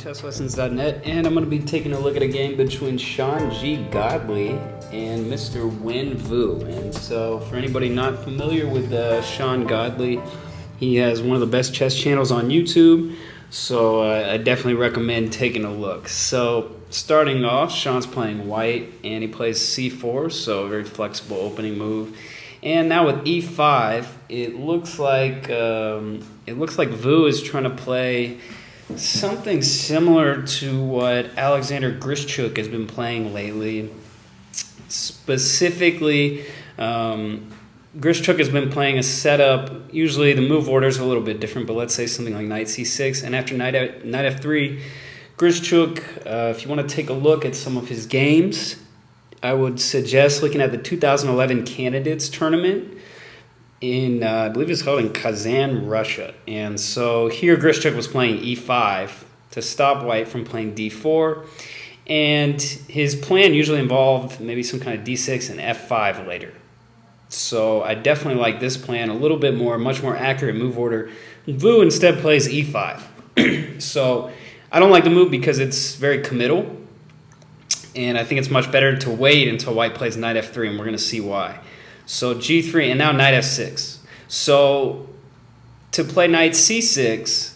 chesslessons.net, and I'm going to be taking a look at a game between SeanGGodley and Mr. Nguyen Vu. And so, for anybody not familiar with SeanGGodley, he has one of the best chess channels on YouTube, so I definitely recommend taking a look. So, starting off, Sean's playing white, and he plays c4, so a very flexible opening move. And now with e5, it looks like Vu is trying to play something similar to what Alexander Grischuk has been playing lately. Specifically, Grischuk has been playing a setup. Usually the move order is a little bit different, but let's say something like knight c6, and after knight f3, Grischuk, if you want to take a look at some of his games, I would suggest looking at the 2011 Candidates Tournament in, I believe it's held in Kazan, Russia. And so here Grischuk was playing e5 to stop white from playing d4. And his plan usually involved maybe some kind of d6 and f5 later. So I definitely like this plan a little bit more, much more accurate move order. Vu instead plays e5. So I don't like the move because it's very committal. And I think it's much better to wait until white plays knight f3, and we're going to see why. So g3, and now knight f6. So to play knight c6,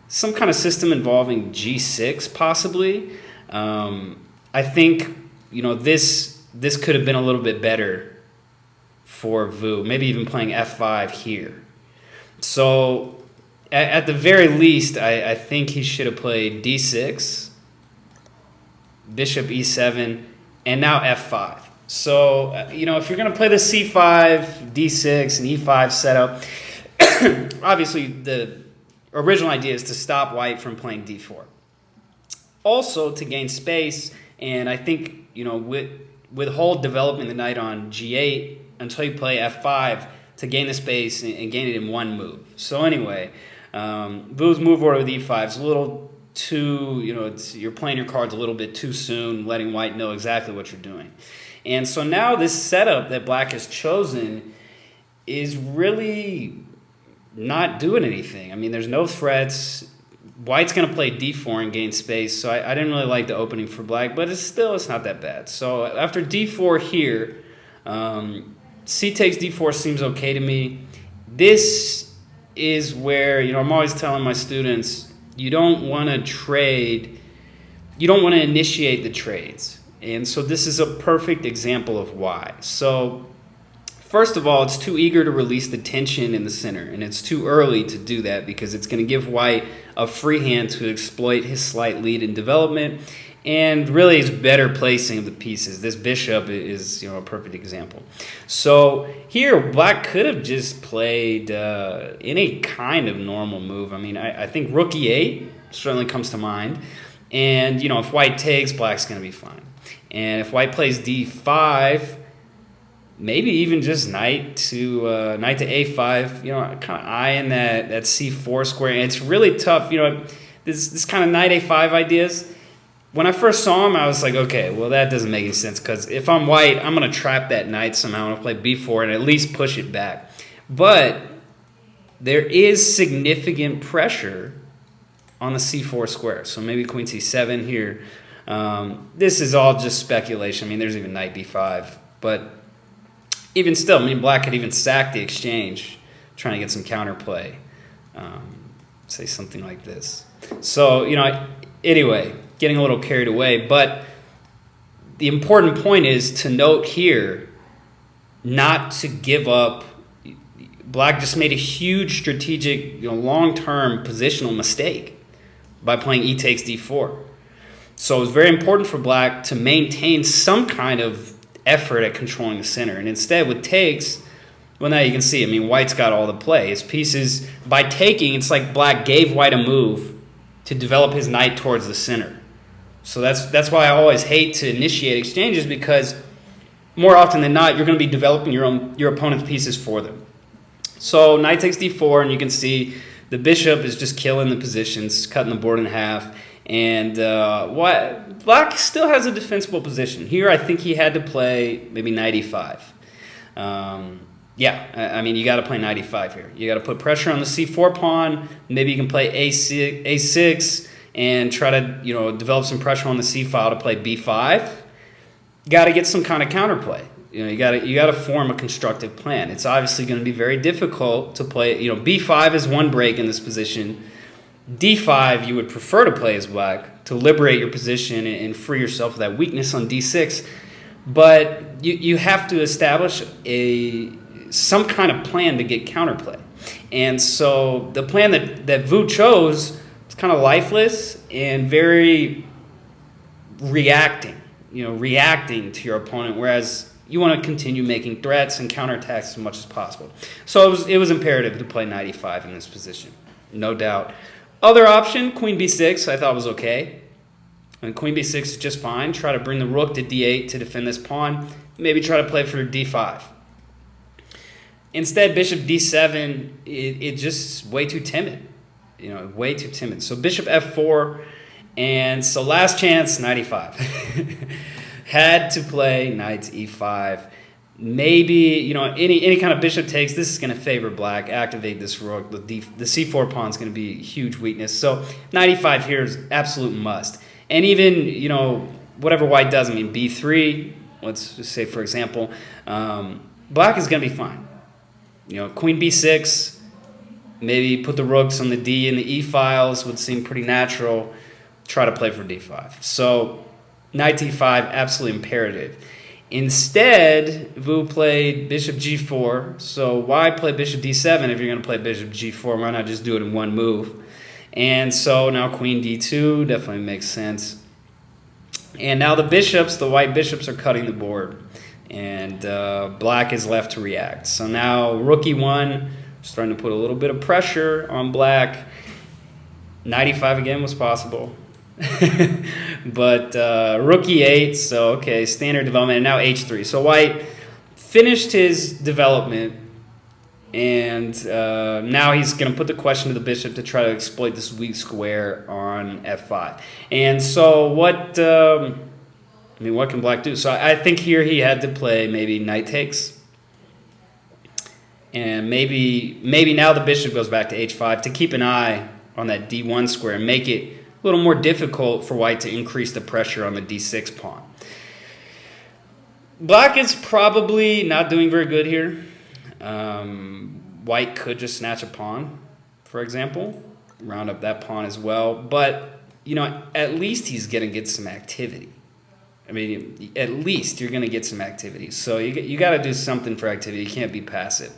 some kind of system involving g6 possibly. I think this could have been a little bit better for Vu. Maybe even playing f5 here. So at the very least, I think he should have played d6, bishop e7, and now f5. So, if you're going to play the c5, d6, and e5 setup, obviously the original idea is to stop white from playing d4. Also, to gain space, and I think, withhold developing the knight on g8 until you play f5 to gain the space and gain it in one move. So anyway, Vu's move order with e5 is a little too, you're playing your cards a little bit too soon, letting white know exactly what you're doing. And so now this setup that black has chosen is really not doing anything. I mean, there's no threats. White's going to play d4 and gain space, so I didn't really like the opening for black, but it's not that bad. So after d4 here, c takes d4 seems okay to me. This is where, I'm always telling my students, you don't want to trade, you don't want to initiate the trades. And so this is a perfect example of why. So first of all, it's too eager to release the tension in the center, and it's too early to do that because it's going to give white a free hand to exploit his slight lead in development and really his better placing of the pieces. This bishop is a perfect example. So here black could have just played any kind of normal move. I mean, I think rook e8 certainly comes to mind. And if white takes, black's going to be fine. And if white plays d5, maybe even just knight to a5, kind of eyeing that c4 square. And it's really tough, this kind of knight a5 ideas. When I first saw them, I was like, okay, well, that doesn't make any sense because if I'm white, I'm going to trap that knight somehow. I'm going to play b4 and at least push it back. But there is significant pressure on the c4 square. So maybe queen c7 here. This is all just speculation. I mean, there's even knight b5. But even still, black could even sack the exchange, trying to get some counterplay. Say something like this. So, anyway, getting a little carried away. But the important point is to note here not to give up. Black just made a huge strategic, long-term positional mistake by playing e takes d4. So it was very important for black to maintain some kind of effort at controlling the center. And instead, with takes, well, now you can see, white's got all the play. His pieces, by taking, it's like black gave white a move to develop his knight towards the center. So that's why I always hate to initiate exchanges, because more often than not, you're going to be developing your opponent's pieces for them. So knight takes d4, and you can see the bishop is just killing the positions, cutting the board in half. And black still has a defensible position. Here, I think he had to play maybe knight e5. You got to play knight e5 here. You got to put pressure on the c4 pawn. Maybe you can play a6 and try to, you know, develop some pressure on the C file to play B5, got to get some kind of counterplay. You know, you got to form a constructive plan. It's obviously going to be very difficult to play. You know, B5 is one break in this position. D5 you would prefer to play as black to liberate your position and free yourself of that weakness on D6. But you have to establish some kind of plan to get counterplay. And so the plan that Vu chose is kind of lifeless and very reacting to your opponent, whereas you want to continue making threats and counterattacks as much as possible. So it was imperative to play knight e5 in this position, no doubt. Other option, queen b6, I thought was okay. And queen b6 is just fine. Try to bring the rook to d8 to defend this pawn. Maybe try to play for d5. Instead, bishop d7, it's just way too timid. You know, way too timid. So bishop f4, and so last chance, knight e5. Had to play knight e5. Maybe, you know, any kind of bishop takes, this is going to favor black. Activate this rook. The c4 pawn is going to be a huge weakness. So knight e5 here is absolute must. And even, you know, whatever white does, I mean, b3, let's just say, for example, black is going to be fine. You know, queen b6, maybe put the rooks on the d and the e files would seem pretty natural. Try to play for d5. So knight d5, absolutely imperative. Instead, Vu played bishop g4. So why play bishop d7 if you're going to play bishop g4? Why not just do it in one move? And so now queen d2 definitely makes sense. And now the white bishops are cutting the board. And black is left to react. So now rook e1, starting to put a little bit of pressure on black. Knight e5 again was possible. But rook e8, so okay, standard development, and now h3. So white finished his development, and now he's going to put the question to the bishop to try to exploit this weak square on f5. And so what can black do? So I think here he had to play maybe knight takes, and maybe now the bishop goes back to h5 to keep an eye on that d1 square and make it a little more difficult for white to increase the pressure on the d6 pawn. Black is probably not doing very good here. White could just snatch a pawn, for example, round up that pawn as well. But, you know, at least he's going to get some activity. I mean, at least you're going to get some activity. So you got to do something for activity. You can't be passive.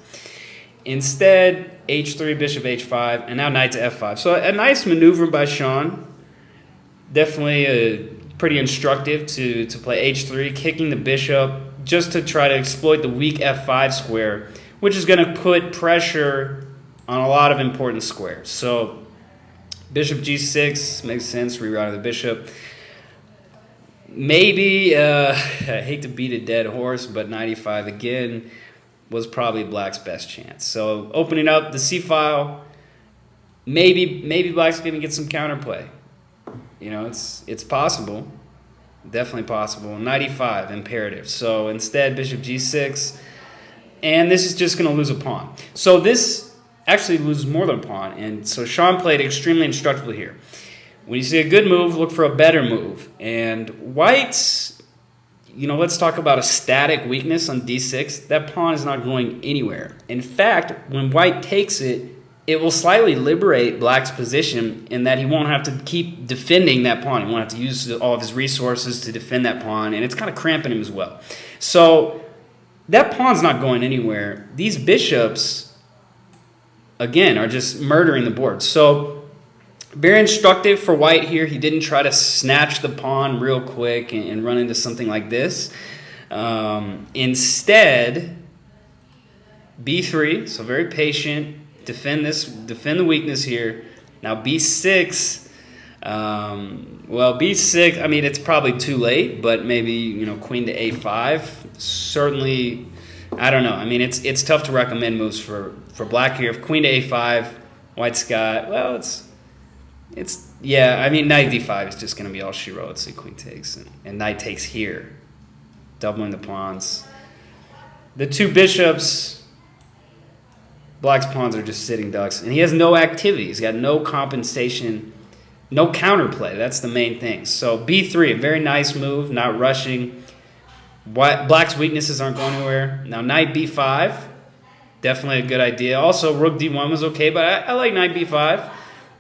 Instead, h3, bishop h5, and now knight to f5. So a nice maneuver by Sean. Definitely pretty instructive to play h3, kicking the bishop just to try to exploit the weak f5 square, which is going to put pressure on a lot of important squares. So bishop g6 makes sense, rerouting the bishop. Maybe, I hate to beat a dead horse, but knight e5 again was probably black's best chance. So opening up the c file, maybe black's going to get some counterplay. You know, it's possible, definitely possible. Knight e5, imperative. So instead, bishop g6, and this is just going to lose a pawn. So this actually loses more than a pawn, and so Sean played extremely instructively here. When you see a good move, look for a better move. And white's, you know, let's talk about a static weakness on d6. That pawn is not going anywhere. In fact, when white takes it, it will slightly liberate black's position in that he won't have to keep defending that pawn. He won't have to use all of his resources to defend that pawn, and it's kind of cramping him as well. So that pawn's not going anywhere. These bishops, again, are just murdering the board. So very instructive for white here. He didn't try to snatch the pawn real quick and run into something like this. Instead, b3, so very patient. Defend the weakness here. Now b6, well, b6, I mean, it's probably too late, but maybe, you know, queen to a5, certainly, I don't know. I mean, it's tough to recommend moves for black here. If queen to a5, white's got, well, yeah, I mean, knight d5 is just going to be all she wrote. Let's see, queen takes, and knight takes here, doubling the pawns. The two bishops, black's pawns are just sitting ducks, and he has no activity. He's got no compensation no counterplay. That's the main thing. So B3, a very nice move, not rushing. Black's weaknesses aren't going anywhere. Now knight B5, definitely a good idea. Also, rook D1 was okay, but I like knight B5.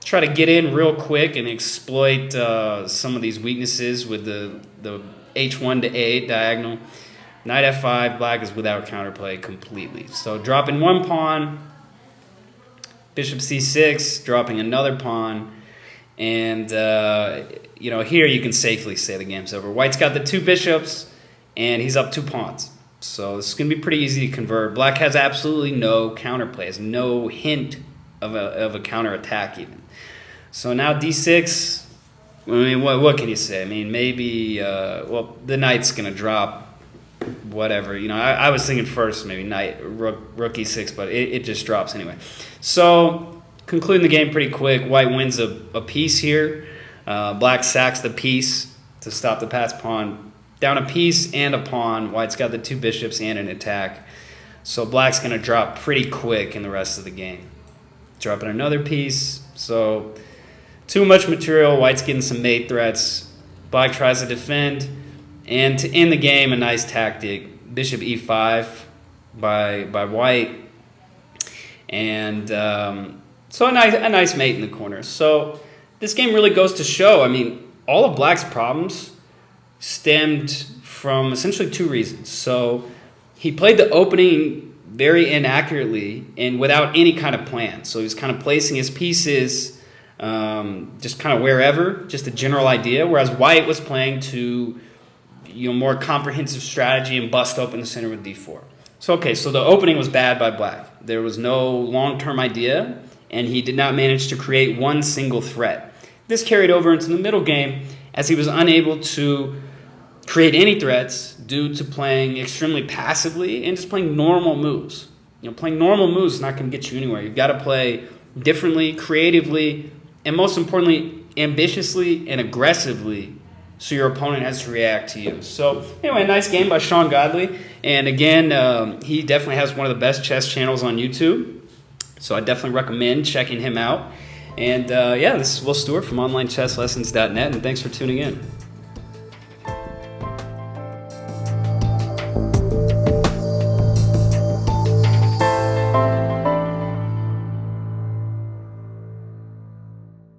Try to get in real quick and exploit some of these weaknesses with the H1 to A8 diagonal. Knight F5, black is without counterplay completely. So dropping one pawn, bishop C6, dropping another pawn, and here you can safely say the game's over. White's got the two bishops, and he's up 2 pawns. So this is going to be pretty easy to convert. Black has absolutely no counterplay, has no hint of a counterattack even. So now D6, I mean, what can you say? I mean, maybe, the knight's going to drop, whatever. I was thinking first maybe rook E6, but it just drops anyway. So concluding the game pretty quick. White wins a piece here. Black sacks the piece to stop the pass pawn. Down a piece and a pawn. White's got the 2 bishops and an attack. So black's going to drop pretty quick in the rest of the game. Dropping another piece. So too much material. White's getting some mate threats. Black tries to defend. And to end the game, a nice tactic. Bishop E5 by white. And so a nice mate in the corner. So this game really goes to show, I mean, all of black's problems stemmed from essentially 2 reasons. So he played the opening very inaccurately and without any kind of plan. So he was kind of placing his pieces just kind of wherever, just a general idea, whereas white was playing to more comprehensive strategy and bust open the center with D4. So so the opening was bad by black. There was no long-term idea, and he did not manage to create one single threat. This carried over into the middle game as he was unable to create any threats due to playing extremely passively and just playing normal moves. Playing normal moves is not going to get you anywhere. You've got to play differently, creatively, and most importantly, ambitiously and aggressively so your opponent has to react to you. So anyway, nice game by SeanGGodley. And again, he definitely has one of the best chess channels on YouTube. So I definitely recommend checking him out. And this is Will Stewart from OnlineChessLessons.net, and thanks for tuning in.